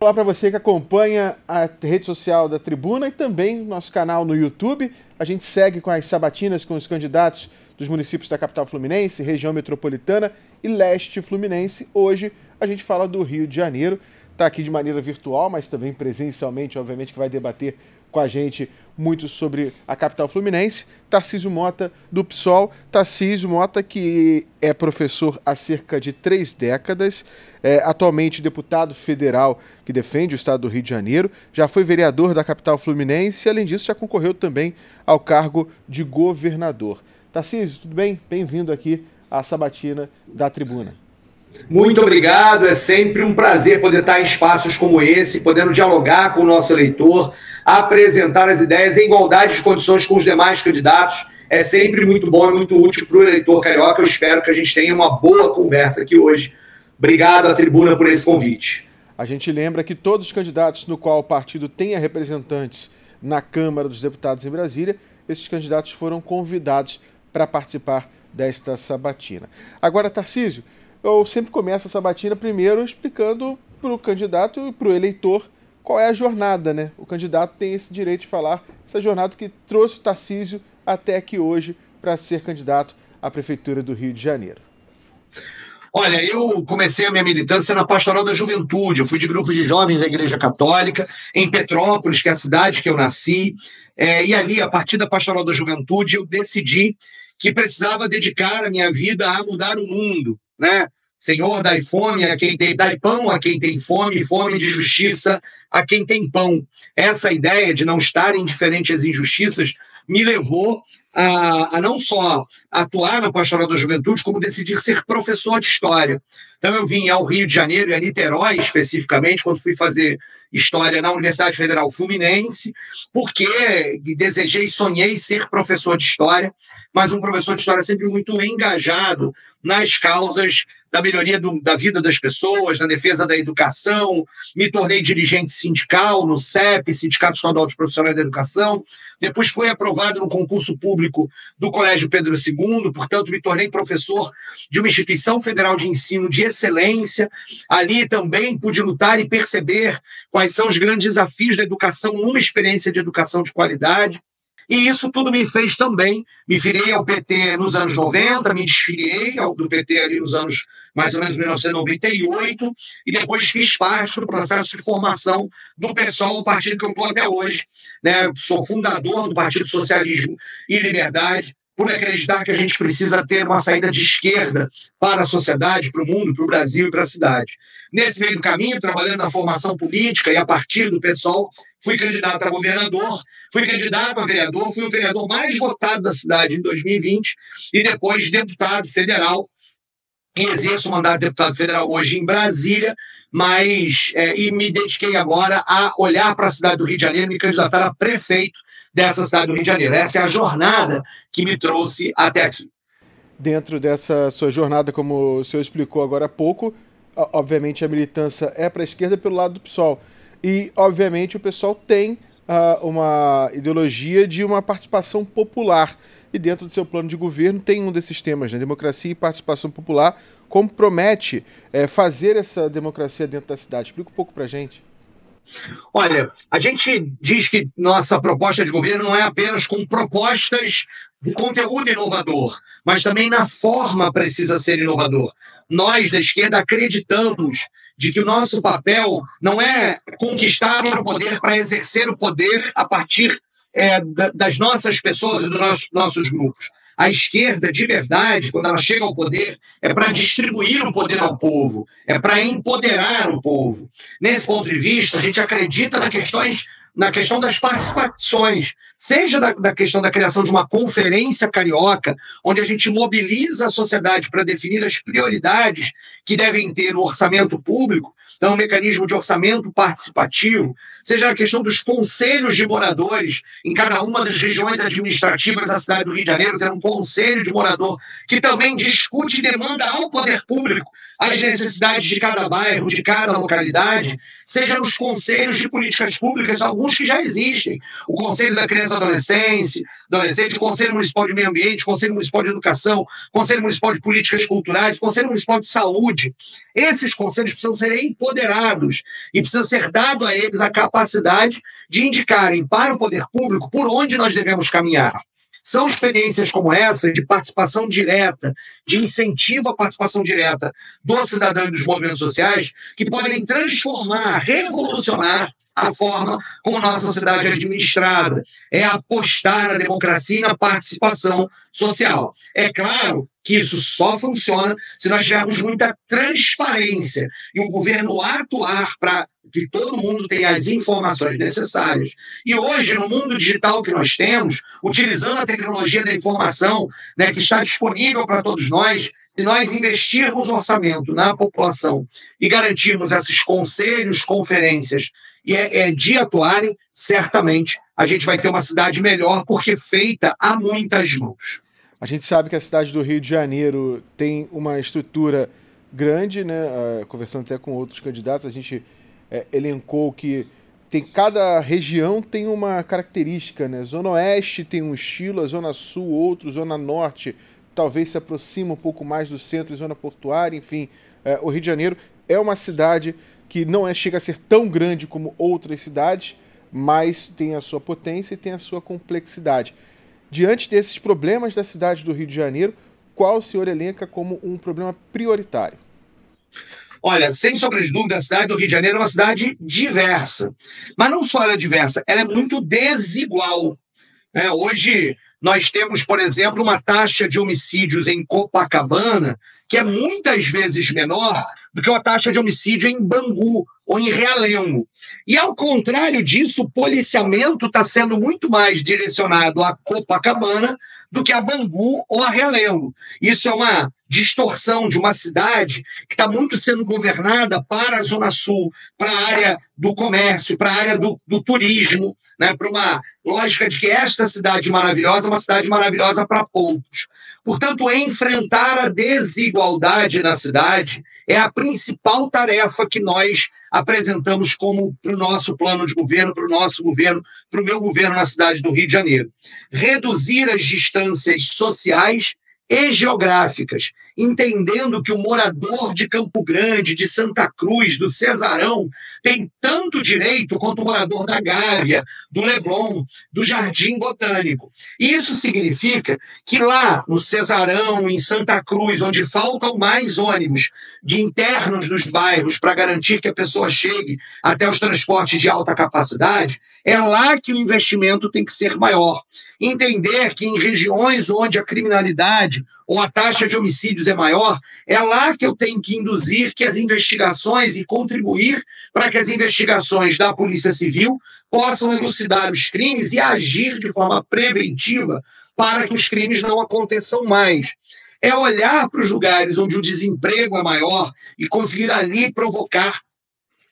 olá para você que acompanha a rede social da Tribuna e também nosso canal no YouTube. A gente segue com as sabatinas com os candidatos dos municípios da capital fluminense, região metropolitana e leste fluminense. Hoje a gente fala do Rio de Janeiro. Está aqui de maneira virtual, mas também presencialmente, obviamente, que vai debater com a gente muito sobre a capital fluminense, Tarcísio Mota, do PSOL. Tarcísio Mota, que é professor há cerca de 3 décadas, atualmente deputado federal que defende o estado do Rio de Janeiro, já foi vereador da capital fluminense e, além disso, já concorreu também ao cargo de governador. Tarcísio, tudo bem? Bem-vindo aqui à sabatina da Tribuna. Muito obrigado, é sempre um prazer poder estar em espaços como esse, podendo dialogar com o nosso eleitor, apresentar as ideias em igualdade de condições com os demais candidatos. É sempre muito bom e muito útil para o eleitor carioca. Eu espero que a gente tenha uma boa conversa aqui hoje. Obrigado à Tribuna por esse convite. A gente lembra que todos os candidatos no qual o partido tenha representantes na Câmara dos Deputados em Brasília, esses candidatos foram convidados para participar desta sabatina. Agora, Tarcísio, eu sempre começo a sabatina primeiro explicando para o candidato e para o eleitor qual é a jornada, né? O candidato tem esse direito de falar essa jornada que trouxe o Tarcísio até aqui hoje para ser candidato à Prefeitura do Rio de Janeiro. Olha, eu comecei a minha militância na Pastoral da Juventude. Eu fui de grupo de jovens da Igreja Católica, em Petrópolis, que é a cidade que eu nasci. E ali, a partir da Pastoral da Juventude, eu decidi que precisava dedicar a minha vida a mudar o mundo, né? Senhor, dai fome a quem tem, dai pão a quem tem fome, fome de justiça a quem tem pão. Essa ideia de não estar indiferente às injustiças me levou a não só atuar na Pastoral da Juventude, como decidir ser professor de História. Então eu vim ao Rio de Janeiro e a Niterói, especificamente, quando fui fazer História na Universidade Federal Fluminense, porque desejei, sonhei ser professor de História, mas um professor de História sempre muito engajado nas causas da melhoria da vida das pessoas, na defesa da educação. Me tornei dirigente sindical no CEP, Sindicato Estadual dos Profissionais da Educação. Depois fui aprovado no concurso público do Colégio Pedro II, portanto me tornei professor de uma instituição federal de ensino de excelência. Ali também pude lutar e perceber quais são os grandes desafios da educação numa experiência de educação de qualidade. E isso tudo me fez também, me filiei ao PT nos anos 90, me desfiliei do PT ali nos anos mais ou menos 1998, e depois fiz parte do processo de formação do PSOL, o partido que eu estou até hoje, né? Sou fundador do Partido Socialismo e Liberdade, por acreditar que a gente precisa ter uma saída de esquerda para a sociedade, para o mundo, para o Brasil e para a cidade. Nesse meio do caminho, trabalhando na formação política e a partir do PSOL, fui candidato a governador, fui candidato a vereador, fui o vereador mais votado da cidade em 2020 e depois deputado federal. E exerço o mandato de deputado federal hoje em Brasília, e me dediquei agora a olhar para a cidade do Rio de Janeiro e me candidatar a prefeito dessa cidade do Rio de Janeiro. Essa é a jornada que me trouxe até aqui. Dentro dessa sua jornada, como o senhor explicou agora há pouco, obviamente a militância é para a esquerda pelo lado do PSOL. E, obviamente, o PSOL tem uma ideologia de uma participação popular. E dentro do seu plano de governo tem um desses temas, né? Democracia e participação popular, como promete fazer essa democracia dentro da cidade. Explica um pouco para a gente. Olha, a gente diz que nossa proposta de governo não é apenas com propostas de conteúdo inovador, mas também na forma precisa ser inovador. Nós, da esquerda, acreditamos de que o nosso papel não é conquistar o poder para exercer o poder a partir das nossas pessoas e dos nossos grupos. A esquerda, de verdade, quando ela chega ao poder, é para distribuir o poder ao povo, é para empoderar o povo. Nesse ponto de vista, a gente acredita na questão das participações, seja da questão da criação de uma conferência carioca, onde a gente mobiliza a sociedade para definir as prioridades que devem ter o orçamento público, então um mecanismo de orçamento participativo, seja a questão dos conselhos de moradores, em cada uma das regiões administrativas da cidade do Rio de Janeiro, ter um conselho de morador que também discute e demanda ao poder público as necessidades de cada bairro, de cada localidade, seja nos conselhos de políticas públicas, alguns que já existem. O Conselho da Criança e Adolescente, o Conselho Municipal de Meio Ambiente, o Conselho Municipal de Educação, o Conselho Municipal de Políticas Culturais, o Conselho Municipal de Saúde. Esses conselhos precisam ser empoderados e precisa ser dado a eles a capacidade de indicarem para o poder público por onde nós devemos caminhar. São experiências como essa, de participação direta, de incentivo à participação direta do cidadão e dos movimentos sociais, que podem transformar, revolucionar a forma como nossa sociedade é administrada. É apostar na democracia e na participação social. É claro que isso só funciona se nós tivermos muita transparência e o governo atuar para que todo mundo tenha as informações necessárias. E hoje, no mundo digital que nós temos, utilizando a tecnologia da informação, né, que está disponível para todos nós, se nós investirmos orçamento na população e garantirmos esses conselhos, conferências de atuarem, certamente a gente vai ter uma cidade melhor, porque feita a muitas mãos. A gente sabe que a cidade do Rio de Janeiro tem uma estrutura grande, né? Conversando até com outros candidatos, a gente elencou que cada região tem uma característica, né? Zona Oeste tem um estilo, a Zona Sul outro, Zona Norte talvez se aproxima um pouco mais do centro e Zona Portuária, enfim. O Rio de Janeiro é uma cidade que não chega a ser tão grande como outras cidades, mas tem a sua potência e tem a sua complexidade. Diante desses problemas da cidade do Rio de Janeiro, qual o senhor elenca como um problema prioritário? Olha, sem sombra de dúvida, a cidade do Rio de Janeiro é uma cidade diversa. Mas não só ela é diversa, ela é muito desigual. Hoje nós temos, por exemplo, uma taxa de homicídios em Copacabana que é muitas vezes menor do que uma taxa de homicídio em Bangu ou em Realengo. E, ao contrário disso, o policiamento está sendo muito mais direcionado a Copacabana do que a Bangu ou a Realengo. Isso é uma distorção de uma cidade que está muito sendo governada para a Zona Sul, para a área do comércio, para a área do turismo, né? Para uma lógica de que esta cidade maravilhosa é uma cidade maravilhosa para poucos. Portanto, enfrentar a desigualdade na cidade é a principal tarefa que nós apresentamos como para o nosso plano de governo, para o nosso governo, para o meu governo na cidade do Rio de Janeiro. Reduzir as distâncias sociais e geográficas, entendendo que o morador de Campo Grande, de Santa Cruz, do Cesarão, tem tanto direito quanto o morador da Gávea, do Leblon, do Jardim Botânico. E isso significa que lá no Cesarão, em Santa Cruz, onde faltam mais ônibus de internos dos bairros para garantir que a pessoa chegue até os transportes de alta capacidade, é lá que o investimento tem que ser maior. Entender que em regiões onde a criminalidade ou a taxa de homicídios é maior, é lá que eu tenho que induzir que as investigações e contribuir para que as investigações da Polícia Civil possam elucidar os crimes e agir de forma preventiva para que os crimes não aconteçam mais. É olhar para os lugares onde o desemprego é maior e conseguir ali provocar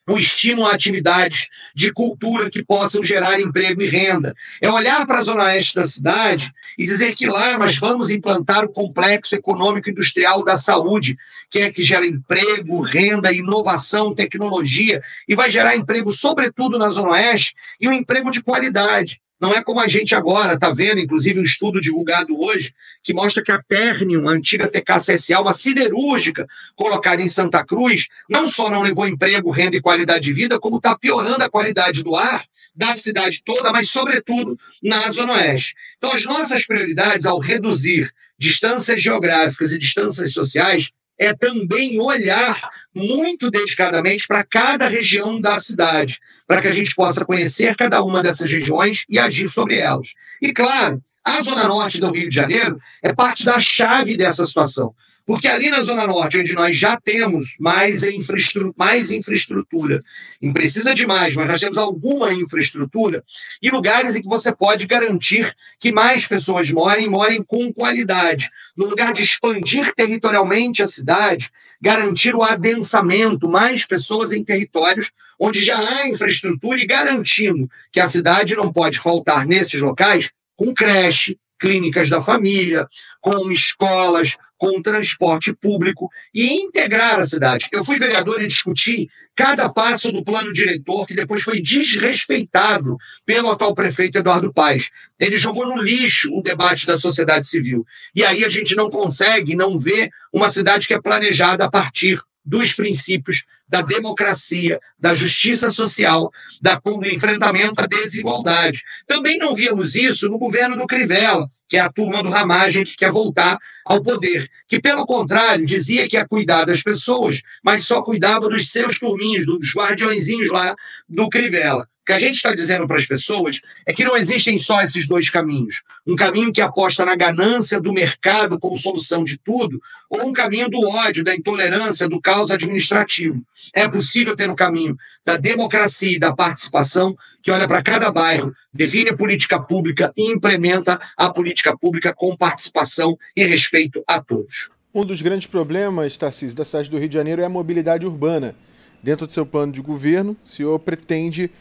o estímulo a atividades de cultura que possam gerar emprego e renda. É olhar para a zona oeste da cidade e dizer que lá nós vamos implantar o complexo econômico industrial da saúde, que é que gera emprego, renda, inovação, tecnologia, e vai gerar emprego, sobretudo na zona oeste, e um emprego de qualidade. Não é como a gente agora está vendo, inclusive um estudo divulgado hoje, que mostra que a Ternium, a antiga TKCSA, uma siderúrgica colocada em Santa Cruz, não só não levou emprego, renda e qualidade de vida, como está piorando a qualidade do ar da cidade toda, mas sobretudo na Zona Oeste. Então as nossas prioridades ao reduzir distâncias geográficas e distâncias sociais é também olhar muito dedicadamente para cada região da cidade, para que a gente possa conhecer cada uma dessas regiões e agir sobre elas. E, claro, a Zona Norte do Rio de Janeiro é parte da chave dessa situação, porque ali na Zona Norte, onde nós já temos mais infraestrutura, não precisa de mais, mas nós temos alguma infraestrutura, e lugares em que você pode garantir que mais pessoas morem com qualidade. No lugar de expandir territorialmente a cidade, garantir o adensamento, mais pessoas em territórios onde já há infraestrutura e garantindo que a cidade não pode faltar nesses locais com creche, clínicas da família, com escolas, com o transporte público e integrar a cidade. Eu fui vereador e discuti cada passo do plano diretor, que depois foi desrespeitado pelo atual prefeito Eduardo Paes. Ele jogou no lixo o debate da sociedade civil. E aí a gente não consegue não ver uma cidade que é planejada a partir dos princípios da democracia, da justiça social, do enfrentamento à desigualdade. Também não víamos isso no governo do Crivella, que é a turma do Ramagem que quer voltar ao poder, que, pelo contrário, dizia que ia cuidar das pessoas, mas só cuidava dos seus turminhos, dos guardiõezinhos lá do Crivella. O que a gente está dizendo para as pessoas é que não existem só esses dois caminhos. Um caminho que aposta na ganância do mercado como solução de tudo, ou um caminho do ódio, da intolerância, do caos administrativo. É possível ter um caminho da democracia e da participação que olha para cada bairro, define a política pública e implementa a política pública com participação e respeito a todos. Um dos grandes problemas, Tarcísio, da cidade do Rio de Janeiro é a mobilidade urbana. Dentro do seu plano de governo, o senhor pretende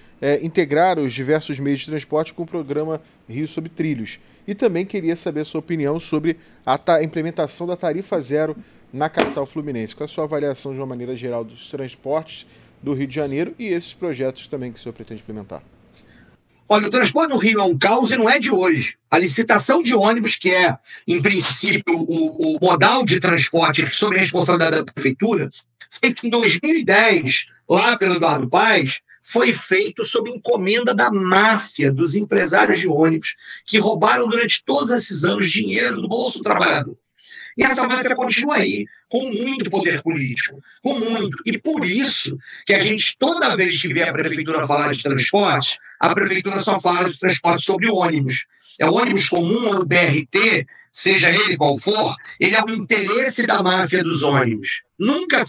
integrar os diversos meios de transporte com o programa Rio Sob Trilhos. E também queria saber a sua opinião sobre a implementação da tarifa zero na capital fluminense. Qual é a sua avaliação de uma maneira geral dos transportes do Rio de Janeiro e esses projetos também que o senhor pretende implementar? Olha, o transporte no Rio é um caos e não é de hoje. A licitação de ônibus, que é, em princípio, o modal de transporte sob a responsabilidade da prefeitura, feito em 2010, lá pelo Eduardo Paes, foi feito sob encomenda da máfia dos empresários de ônibus que roubaram durante todos esses anos dinheiro do bolso do trabalhador. E essa máfia continua aí, com muito poder político, com muito. E por isso que a gente, toda vez que vê a prefeitura falar de transporte, a prefeitura só fala de transporte sobre ônibus. É o ônibus comum ou o BRT, seja ele qual for, ele é o interesse da máfia dos ônibus. Nunca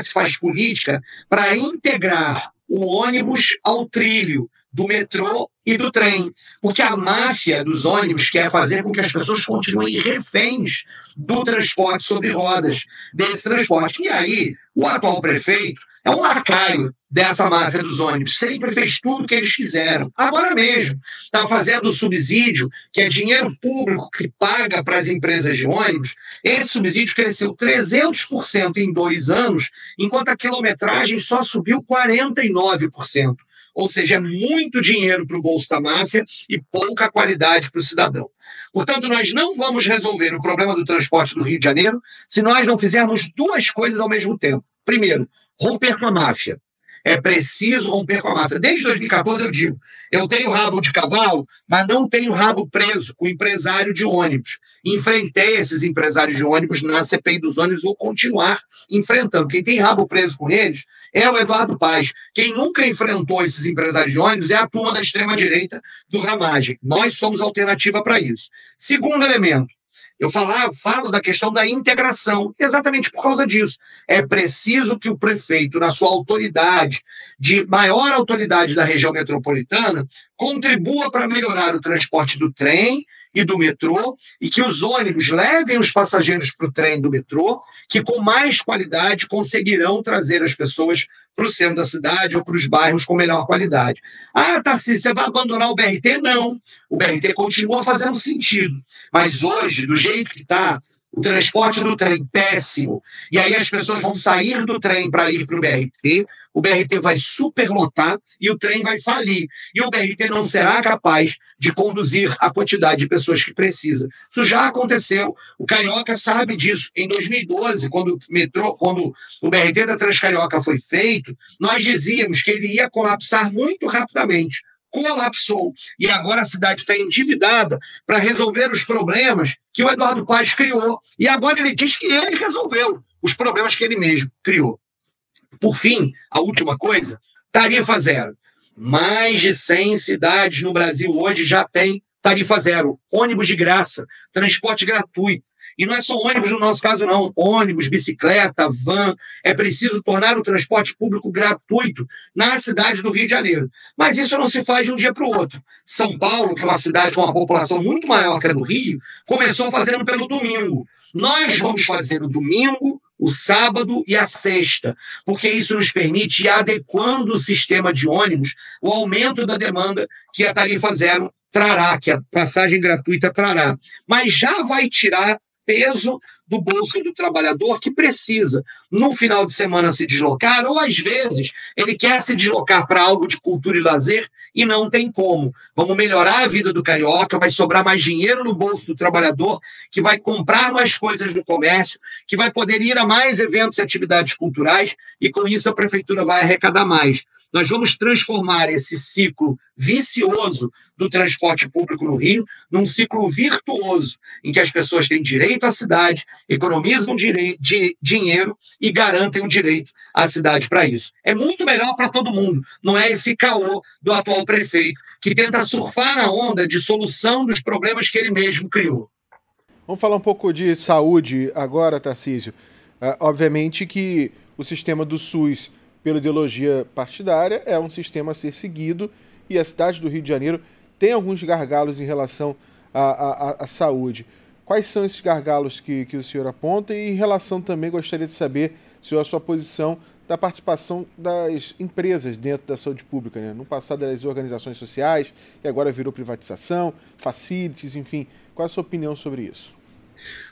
se faz política para integrar o ônibus ao trilho do metrô e do trem, porque a máfia dos ônibus quer fazer com que as pessoas continuem reféns do transporte sobre rodas, desse transporte. E aí, o atual prefeito é um lacaio dessa máfia dos ônibus, sempre fez tudo o que eles quiseram. Agora mesmo, está fazendo o subsídio, que é dinheiro público que paga para as empresas de ônibus. Esse subsídio cresceu 300% em 2 anos, enquanto a quilometragem só subiu 49%. Ou seja, é muito dinheiro para o bolso da máfia e pouca qualidade para o cidadão. Portanto, nós não vamos resolver o problema do transporte do Rio de Janeiro se nós não fizermos 2 coisas ao mesmo tempo. Primeiro, romper com a máfia. É preciso romper com a máfia. Desde 2014 eu digo, eu tenho rabo de cavalo, mas não tenho rabo preso com empresário de ônibus. Enfrentei esses empresários de ônibus na CPI dos ônibus, vou continuar enfrentando. Quem tem rabo preso com eles é o Eduardo Paes. Quem nunca enfrentou esses empresários de ônibus é a turma da extrema-direita do Ramagem. Nós somos alternativa para isso. Segundo elemento, eu falo da questão da integração, exatamente por causa disso. É preciso que o prefeito, na sua autoridade, de maior autoridade da região metropolitana, contribua para melhorar o transporte do trem e do metrô, e que os ônibus levem os passageiros para o trem do metrô, que com mais qualidade conseguirão trazer as pessoas para o centro da cidade ou para os bairros com melhor qualidade. Ah, Tarcísio, você vai abandonar o BRT? Não. O BRT continua fazendo sentido. Mas hoje, do jeito que está, o transporte do trem péssimo, e aí as pessoas vão sair do trem para ir para o BRT vai superlotar e o trem vai falir. E o BRT não será capaz de conduzir a quantidade de pessoas que precisa. Isso já aconteceu. O Carioca sabe disso. Em 2012, quando o BRT da Transcarioca foi feito, nós dizíamos que ele ia colapsar muito rapidamente. Colapsou. E agora a cidade está endividada para resolver os problemas que o Eduardo Paes criou. E agora ele diz que ele resolveu os problemas que ele mesmo criou. Por fim, a última coisa, tarifa zero. Mais de 100 cidades no Brasil hoje já têm tarifa zero. Ônibus de graça, transporte gratuito. E não é só ônibus no nosso caso, não. Ônibus, bicicleta, van. É preciso tornar o transporte público gratuito na cidade do Rio de Janeiro. Mas isso não se faz de um dia para o outro. São Paulo, que é uma cidade com uma população muito maior que a do Rio, começou fazendo pelo domingo. Nós vamos fazer o domingo, o sábado e a sexta, porque isso nos permite ir adequando o sistema de ônibus ao aumento da demanda que a tarifa zero trará, que a passagem gratuita trará. Mas já vai tirar peso do bolso do trabalhador que precisa, no final de semana, se deslocar, ou às vezes ele quer se deslocar para algo de cultura e lazer e não tem como. Vamos melhorar a vida do carioca, vai sobrar mais dinheiro no bolso do trabalhador, que vai comprar mais coisas no comércio, que vai poder ir a mais eventos e atividades culturais, e com isso a prefeitura vai arrecadar mais. Nós vamos transformar esse ciclo vicioso do transporte público no Rio num ciclo virtuoso, em que as pessoas têm direito à cidade, economizam dinheiro e garantem o direito à cidade para isso. É muito melhor para todo mundo. Não é esse caô do atual prefeito, que tenta surfar na onda de solução dos problemas que ele mesmo criou. Vamos falar um pouco de saúde agora, Tarcísio. Obviamente que o sistema do SUS, pela ideologia partidária, é um sistema a ser seguido, e a cidade do Rio de Janeiro tem alguns gargalos em relação à saúde. Quais são esses gargalos que o senhor aponta? E em relação também, gostaria de saber, senhor, a sua posição da participação das empresas dentro da saúde pública, né? No passado eram as organizações sociais, e agora virou privatização, facilities, enfim. Qual é a sua opinião sobre isso?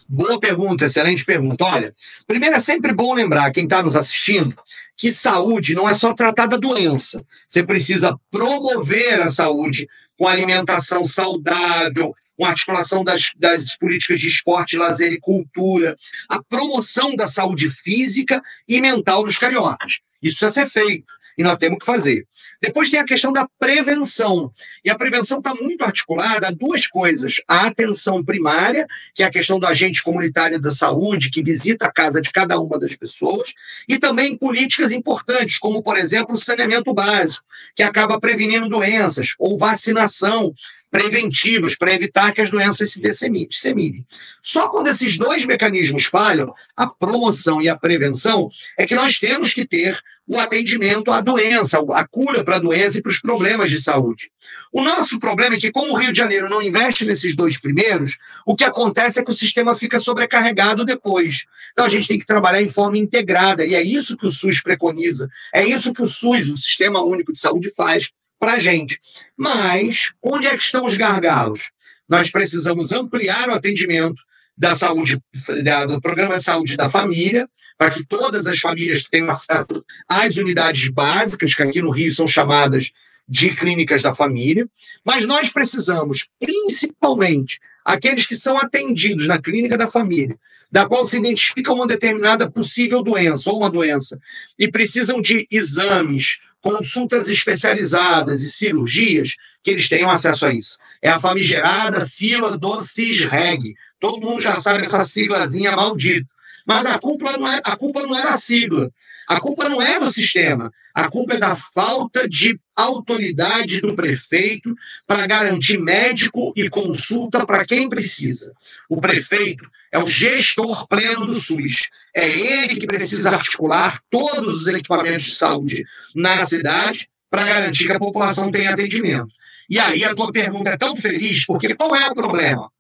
Boa pergunta, excelente pergunta. Olha, primeiro é sempre bom lembrar, quem está nos assistindo, que saúde não é só tratar da doença. Você precisa promover a saúde com alimentação saudável, com articulação das políticas de esporte, lazer e cultura, a promoção da saúde física e mental dos cariocas. Isso precisa ser feito e nós temos que fazer. Depois tem a questão da prevenção. E a prevenção está muito articulada a duas coisas. A atenção primária, que é a questão do agente comunitário da saúde, que visita a casa de cada uma das pessoas, e também políticas importantes, como, por exemplo, o saneamento básico, que acaba prevenindo doenças, ou vacinação preventivas para evitar que as doenças se disseminem. Só quando esses dois mecanismos falham, a promoção e a prevenção, é que nós temos que ter o atendimento à doença, a cura para a doença e para os problemas de saúde. O nosso problema é que, como o Rio de Janeiro não investe nesses dois primeiros, o que acontece é que o sistema fica sobrecarregado depois. Então a gente tem que trabalhar em forma integrada, e é isso que o SUS preconiza, é isso que o SUS, o Sistema Único de Saúde, faz para a gente. Mas onde é que estão os gargalos? Nós precisamos ampliar o atendimento da saúde, do programa de saúde da família, para que todas as famílias tenham acesso às unidades básicas, que aqui no Rio são chamadas de clínicas da família, mas nós precisamos, principalmente, aqueles que são atendidos na clínica da família, da qual se identifica uma determinada possível doença ou uma doença, e precisam de exames, consultas especializadas e cirurgias, que eles tenham acesso a isso. É a famigerada fila do CISREG. Todo mundo já sabe essa siglazinha maldita. Mas a culpa não é da sigla, a culpa não é do sistema, a culpa é da falta de autoridade do prefeito para garantir médico e consulta para quem precisa. O prefeito é o gestor pleno do SUS, é ele que precisa articular todos os equipamentos de saúde na cidade para garantir que a população tenha atendimento. E aí a tua pergunta é tão feliz, porque qual é o problema?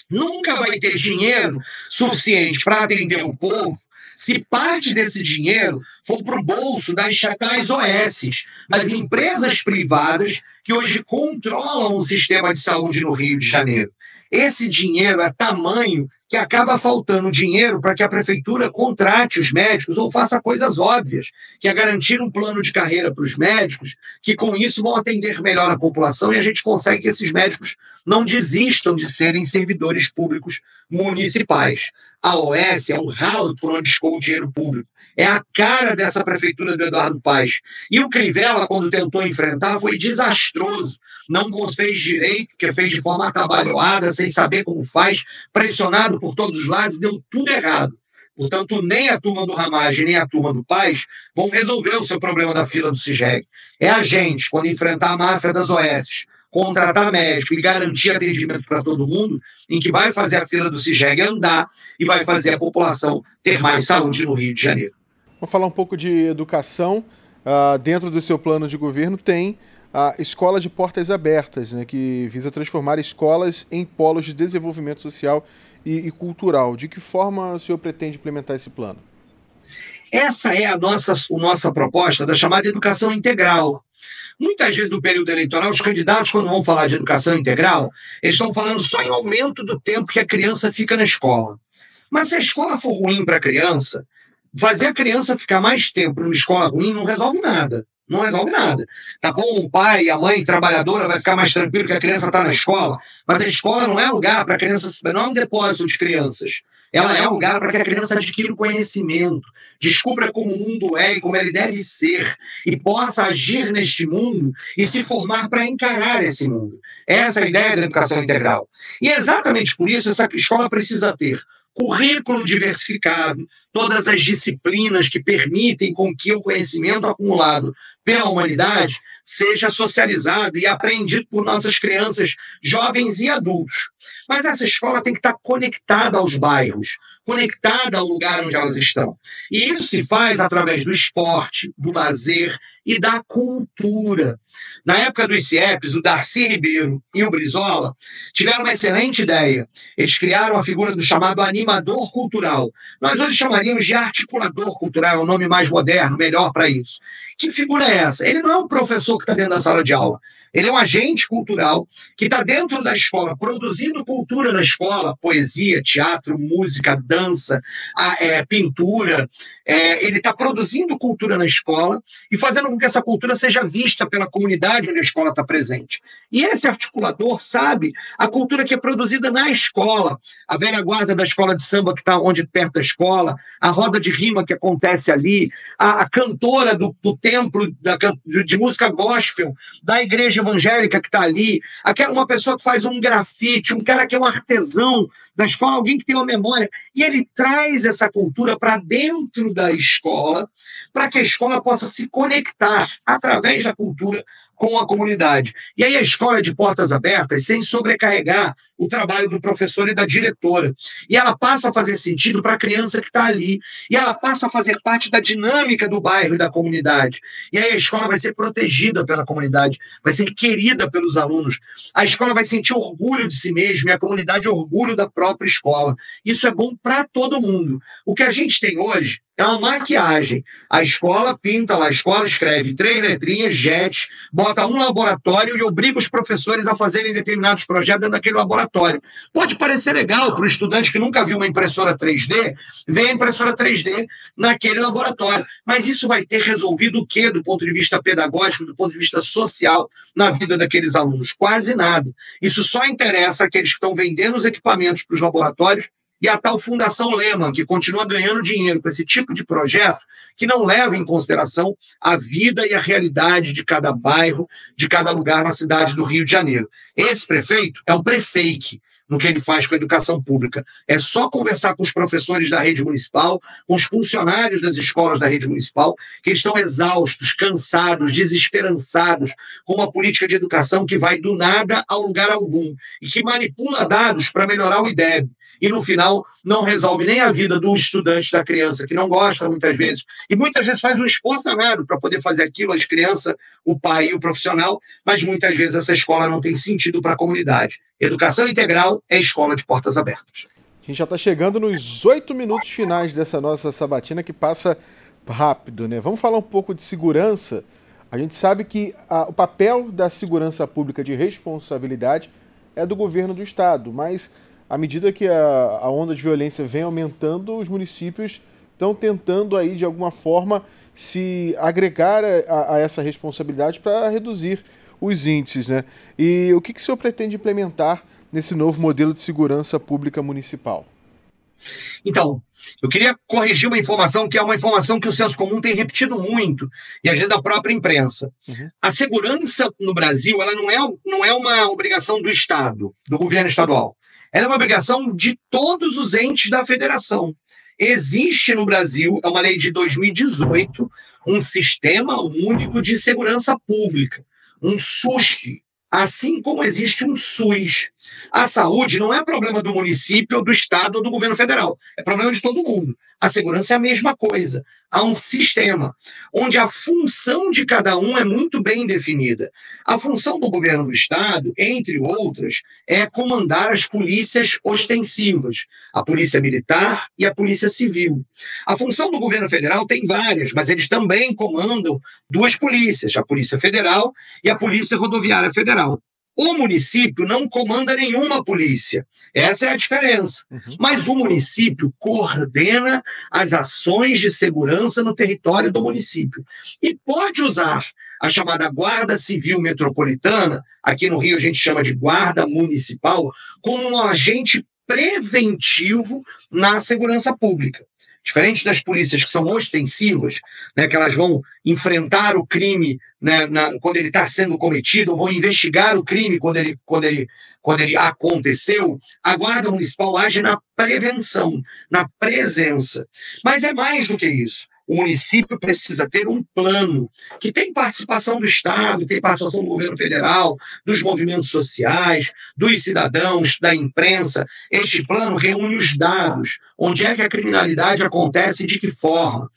Nunca vai ter dinheiro suficiente para atender o povo se parte desse dinheiro for para o bolso das estatais OS, das empresas privadas que hoje controlam o sistema de saúde no Rio de Janeiro. Esse dinheiro é tamanho que acaba faltando dinheiro para que a prefeitura contrate os médicos ou faça coisas óbvias, que é garantir um plano de carreira para os médicos, que com isso vão atender melhor a população, e a gente consegue que esses médicos não desistam de serem servidores públicos municipais. A OS é um ralo por onde escoa o dinheiro público. É a cara dessa prefeitura do Eduardo Paes. E o Crivella, quando tentou enfrentar, foi desastroso. Não fez direito, porque fez de forma atabalhoada, sem saber como faz, pressionado por todos os lados, deu tudo errado. Portanto, nem a turma do Ramagem, nem a turma do Paes vão resolver o seu problema da fila do CISREG. É a gente, quando enfrentar a máfia das OS, contratar médico e garantir atendimento para todo mundo, em que vai fazer a fila do CISREG andar e vai fazer a população ter mais saúde no Rio de Janeiro. Vamos falar um pouco de educação. Dentro do seu plano de governo tem a Escola de Portas Abertas, né, que visa transformar escolas em polos de desenvolvimento social e cultural. De que forma o senhor pretende implementar esse plano? Essa é a nossa proposta da chamada educação integral. Muitas vezes no período eleitoral, os candidatos, quando vão falar de educação integral, eles estão falando só em aumento do tempo que a criança fica na escola. Mas se a escola for ruim para a criança, fazer a criança ficar mais tempo numa escola ruim não resolve nada. Não resolve nada. Tá bom, o pai, a mãe trabalhadora vai ficar mais tranquilo que a criança está na escola, mas a escola não é lugar para a criança, não é um depósito de crianças. Ela é um lugar para que a criança adquira o conhecimento, descubra como o mundo é e como ele deve ser, e possa agir neste mundo e se formar para encarar esse mundo. Essa é a ideia da educação integral. E é exatamente por isso essa escola precisa ter currículo diversificado, todas as disciplinas que permitem com que o conhecimento acumulado pela humanidade seja socializado e aprendido por nossas crianças, jovens e adultos. Mas essa escola tem que estar conectada aos bairros, conectada ao lugar onde elas estão. E isso se faz através do esporte, do lazer e da cultura. Na época dos CIEPs, o Darcy Ribeiro e o Brizola tiveram uma excelente ideia. Eles criaram a figura do chamado animador cultural. Nós hoje chamaríamos de articulador cultural, é o nome mais moderno, melhor para isso. Que figura é essa? Ele não é um professor que está dentro da sala de aula. Ele é um agente cultural que está dentro da escola, produzindo cultura na escola, poesia, teatro, música, dança, pintura. Ele está produzindo cultura na escola e fazendo com que essa cultura seja vista pela comunidade onde a escola está presente. E esse articulador sabe a cultura que é produzida na escola, a velha guarda da escola de samba que está onde perto da escola, a roda de rima que acontece ali, a cantora do templo de música gospel, da igreja evangélica que está ali, uma pessoa que faz um grafite, um cara que é um artesão da escola, alguém que tem uma memória, e ele traz essa cultura para dentro da escola, para que a escola possa se conectar através da cultura com a comunidade. E aí a escola é de portas abertas, sem sobrecarregar o trabalho do professor e da diretora. E ela passa a fazer sentido para a criança que está ali. E ela passa a fazer parte da dinâmica do bairro e da comunidade. E aí a escola vai ser protegida pela comunidade, vai ser querida pelos alunos. A escola vai sentir orgulho de si mesma e a comunidade orgulho da própria escola. Isso é bom para todo mundo. O que a gente tem hoje é uma maquiagem. A escola pinta lá, a escola escreve 3 letrinhas, JET, bota um laboratório e obriga os professores a fazerem determinados projetos dentro daquele laboratório. Pode parecer legal para o estudante que nunca viu uma impressora 3D, ver a impressora 3D naquele laboratório. Mas isso vai ter resolvido o quê do ponto de vista pedagógico, do ponto de vista social, na vida daqueles alunos? Quase nada. Isso só interessa àqueles que estão vendendo os equipamentos para os laboratórios e a tal Fundação Lehman, que continua ganhando dinheiro com esse tipo de projeto que não leva em consideração a vida e a realidade de cada bairro, de cada lugar na cidade do Rio de Janeiro. Esse prefeito é um prefake no que ele faz com a educação pública. É só conversar com os professores da rede municipal, com os funcionários das escolas da rede municipal, que eles estão exaustos, cansados, desesperançados com uma política de educação que vai do nada ao lugar algum e que manipula dados para melhorar o IDEB. E, no final, não resolve nem a vida do estudante, da criança, que não gosta muitas vezes. E muitas vezes faz um esforço danado para poder fazer aquilo, as crianças, o pai e o profissional, mas muitas vezes essa escola não tem sentido para a comunidade. Educação integral é escola de portas abertas. A gente já está chegando nos 8 minutos finais dessa nossa sabatina, que passa rápido, né? Vamos falar um pouco de segurança. A gente sabe que o papel da segurança pública de responsabilidade é do governo do estado, mas à medida que a onda de violência vem aumentando, os municípios estão tentando aí, de alguma forma, se agregar a essa responsabilidade para reduzir os índices, né? E o que o senhor pretende implementar nesse novo modelo de segurança pública municipal? Então, eu queria corrigir uma informação que é uma informação que o senso comum tem repetido muito, e às vezes da própria imprensa. Uhum. A segurança no Brasil ela não é uma obrigação do Estado, do governo estadual. Ela é uma obrigação de todos os entes da federação. Existe no Brasil, é uma lei de 2018, um sistema único de segurança pública, um SUSP, assim como existe um SUS. A saúde não é problema do município, ou do estado, ou do governo federal. É problema de todo mundo. A segurança é a mesma coisa. Há um sistema onde a função de cada um é muito bem definida. A função do governo do estado, entre outras, é comandar as polícias ostensivas, a polícia militar e a polícia civil. A função do governo federal tem várias, mas eles também comandam 2 polícias, a Polícia Federal e a Polícia Rodoviária Federal. O município não comanda nenhuma polícia. Essa é a diferença. Mas o município coordena as ações de segurança no território do município. E pode usar a chamada Guarda Civil Metropolitana, aqui no Rio a gente chama de Guarda Municipal, como um agente preventivo na segurança pública. Diferente das polícias que são ostensivas, né, que elas vão enfrentar o crime, né, quando ele está sendo cometido, ou vão investigar o crime quando ele aconteceu, a Guarda Municipal age na prevenção, na presença. Mas é mais do que isso. O município precisa ter um plano que tem participação do Estado, tem participação do governo federal, dos movimentos sociais, dos cidadãos, da imprensa. Este plano reúne os dados. Onde é que a criminalidade acontece e de que forma?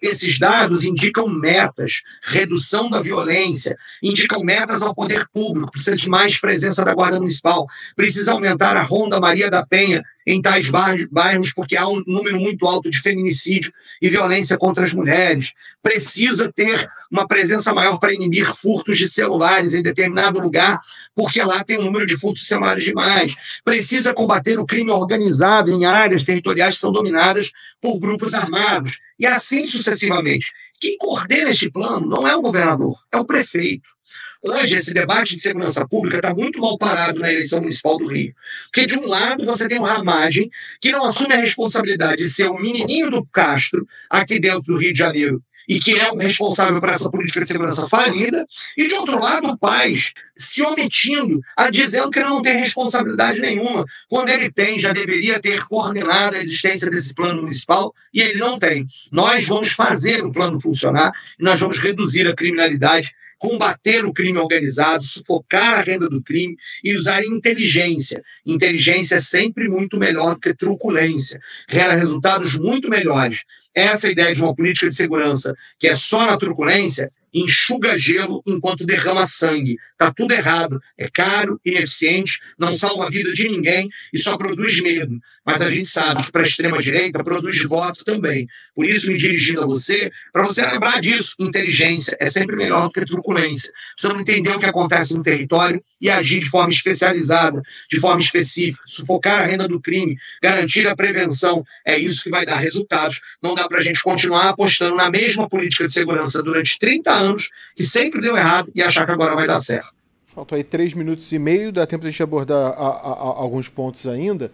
Esses dados indicam metas, redução da violência, indicam metas ao poder público, precisa de mais presença da Guarda Municipal, precisa aumentar a Ronda Maria da Penha em tais bairros, porque há um número muito alto de feminicídio e violência contra as mulheres. Precisa ter uma presença maior para inibir furtos de celulares em determinado lugar, porque lá tem um número de furtos de celulares demais. Precisa combater o crime organizado em áreas territoriais que são dominadas por grupos armados. E assim sucessivamente. Quem coordena este plano não é o governador, é o prefeito. Hoje, esse debate de segurança pública está muito mal parado na eleição municipal do Rio. Porque, de um lado, você tem o Ramagem, que não assume a responsabilidade de ser o menininho do Castro, aqui dentro do Rio de Janeiro, e que é o responsável por essa política de segurança falida, e, de outro lado, o Paes se omitindo, dizendo que ele não tem responsabilidade nenhuma, quando ele tem, já deveria ter coordenado a existência desse plano municipal, e ele não tem. Nós vamos fazer o plano funcionar, e nós vamos reduzir a criminalidade, combater o crime organizado, sufocar a renda do crime e usar inteligência. Inteligência é sempre muito melhor do que truculência. Gera resultados muito melhores. Essa ideia de uma política de segurança que é só na truculência enxuga gelo enquanto derrama sangue. Está tudo errado. É caro, ineficiente, não salva a vida de ninguém e só produz medo. Mas a gente sabe que para a extrema-direita produz voto também. Por isso, me dirigindo a você, para você lembrar disso, inteligência é sempre melhor do que truculência. Precisamos entender o que acontece no território e agir de forma especializada, de forma específica, sufocar a renda do crime, garantir a prevenção. É isso que vai dar resultados. Não dá para a gente continuar apostando na mesma política de segurança durante 30 anos, que sempre deu errado, e achar que agora vai dar certo. Faltam aí 3 minutos e meio, dá tempo de a gente abordar alguns pontos ainda.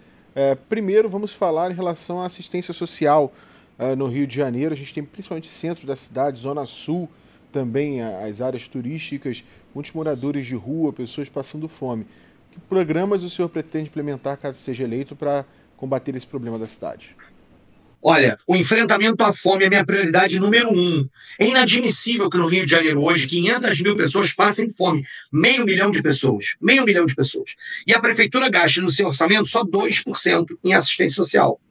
Primeiro, vamos falar em relação à assistência social no Rio de Janeiro. A gente tem principalmente centro da cidade, zona sul, também as áreas turísticas, muitos moradores de rua, pessoas passando fome. Que programas o senhor pretende implementar, caso seja eleito, para combater esse problema da cidade? Olha, o enfrentamento à fome é minha prioridade número 1. É inadmissível que no Rio de Janeiro hoje 500 mil pessoas passem fome. 500 mil de pessoas. 500 mil de pessoas. E a prefeitura gaste no seu orçamento só 2% em assistência social.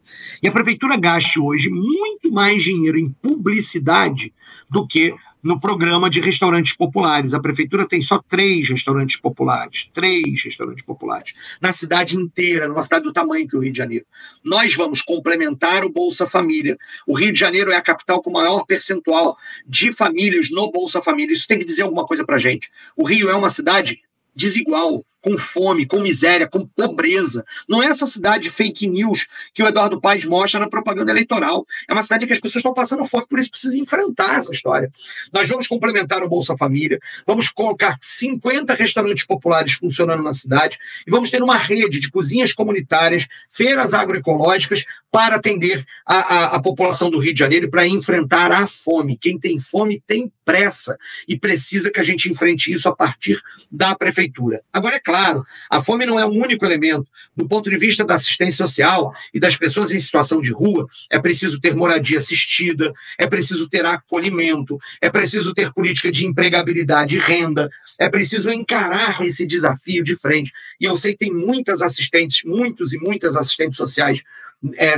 E a prefeitura gaste hoje muito mais dinheiro em publicidade do que no programa de restaurantes populares. A prefeitura tem só 3 restaurantes populares. 3 restaurantes populares. Na cidade inteira, numa cidade do tamanho que o Rio de Janeiro. Nós vamos complementar o Bolsa Família. O Rio de Janeiro é a capital com o maior percentual de famílias no Bolsa Família. Isso tem que dizer alguma coisa pra gente. O Rio é uma cidade desigual, com fome, com miséria, com pobreza. Não é essa cidade fake news que o Eduardo Paes mostra na propaganda eleitoral. É uma cidade em que as pessoas estão passando fome, por isso precisa enfrentar essa história. Nós vamos complementar o Bolsa Família, vamos colocar 50 restaurantes populares funcionando na cidade e vamos ter uma rede de cozinhas comunitárias, feiras agroecológicas para atender a população do Rio de Janeiro e para enfrentar a fome. Quem tem fome tem pressa e precisa que a gente enfrente isso a partir da prefeitura. Agora, é claro, a fome não é o único elemento. Do ponto de vista da assistência social e das pessoas em situação de rua, é preciso ter moradia assistida, é preciso ter acolhimento, é preciso ter política de empregabilidade e renda, é preciso encarar esse desafio de frente. E eu sei que tem muitas assistentes, muitos e muitas assistentes sociais,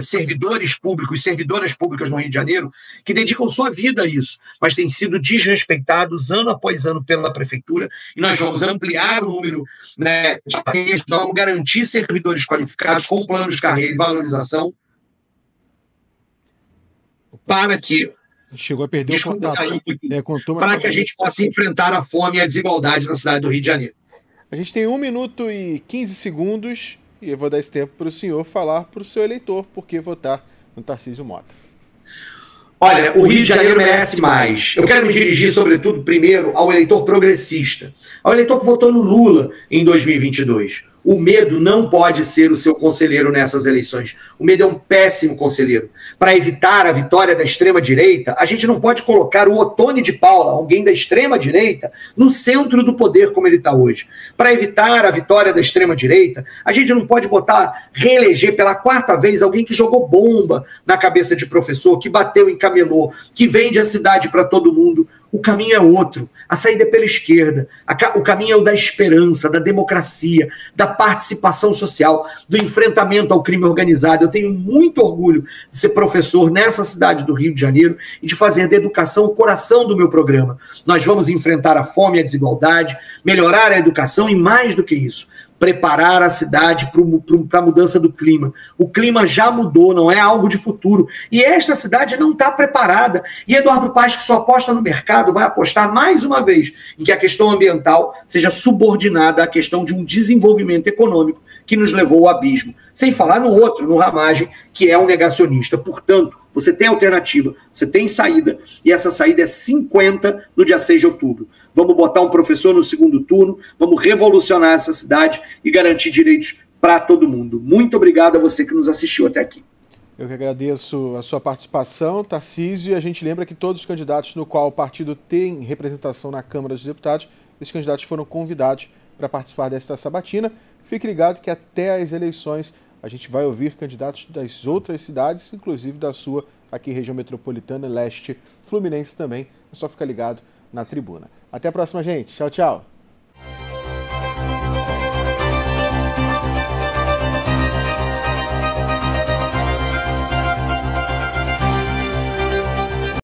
servidores públicos, servidoras públicas no Rio de Janeiro, que dedicam sua vida a isso, mas têm sido desrespeitados ano após ano pela prefeitura, e nós vamos ampliar o número, né, de carreiras, vamos garantir servidores qualificados com plano de carreira e valorização para que chegou a perder o contato. Para que a gente possa enfrentar a fome e a desigualdade na cidade do Rio de Janeiro. A gente tem 1 minuto e 15 segundos e eu vou dar esse tempo para o senhor falar para o seu eleitor por que votar no Tarcísio Mota. Olha, o Rio de Janeiro merece mais. Eu quero me dirigir, sobretudo, primeiro ao eleitor progressista, ao eleitor que votou no Lula em 2022. O medo não pode ser o seu conselheiro nessas eleições. O medo é um péssimo conselheiro. Para evitar a vitória da extrema-direita, a gente não pode colocar o Ottoni de Paula, alguém da extrema-direita, no centro do poder como ele está hoje. Para evitar a vitória da extrema-direita, a gente não pode reeleger pela 4ª vez alguém que jogou bomba na cabeça de professor, que bateu em camelô, que vende a cidade para todo mundo. O caminho é outro. A saída é pela esquerda. O caminho é o da esperança, da democracia, da participação social, do enfrentamento ao crime organizado. Eu tenho muito orgulho de ser professor nessa cidade do Rio de Janeiro e de fazer da educação o coração do meu programa. Nós vamos enfrentar a fome e a desigualdade, melhorar a educação e, mais do que isso, preparar a cidade para a mudança do clima. O clima já mudou, não é algo de futuro. E esta cidade não está preparada. E Eduardo Paes, que só aposta no mercado, vai apostar mais uma vez em que a questão ambiental seja subordinada à questão de um desenvolvimento econômico que nos levou ao abismo. Sem falar no outro, no Ramagem, que é um negacionista. Portanto, você tem alternativa, você tem saída, e essa saída é 50 no dia 6 de outubro. Vamos botar um professor no segundo turno, vamos revolucionar essa cidade e garantir direitos para todo mundo. Muito obrigado a você que nos assistiu até aqui. Eu que agradeço a sua participação, Tarcísio, e a gente lembra que todos os candidatos no qual o partido tem representação na Câmara dos Deputados, esses candidatos foram convidados para participar desta sabatina. Fique ligado que até as eleições a gente vai ouvir candidatos das outras cidades, inclusive da sua, aqui região metropolitana, leste fluminense também. É só ficar ligado na tribuna. Até a próxima, gente. Tchau, tchau.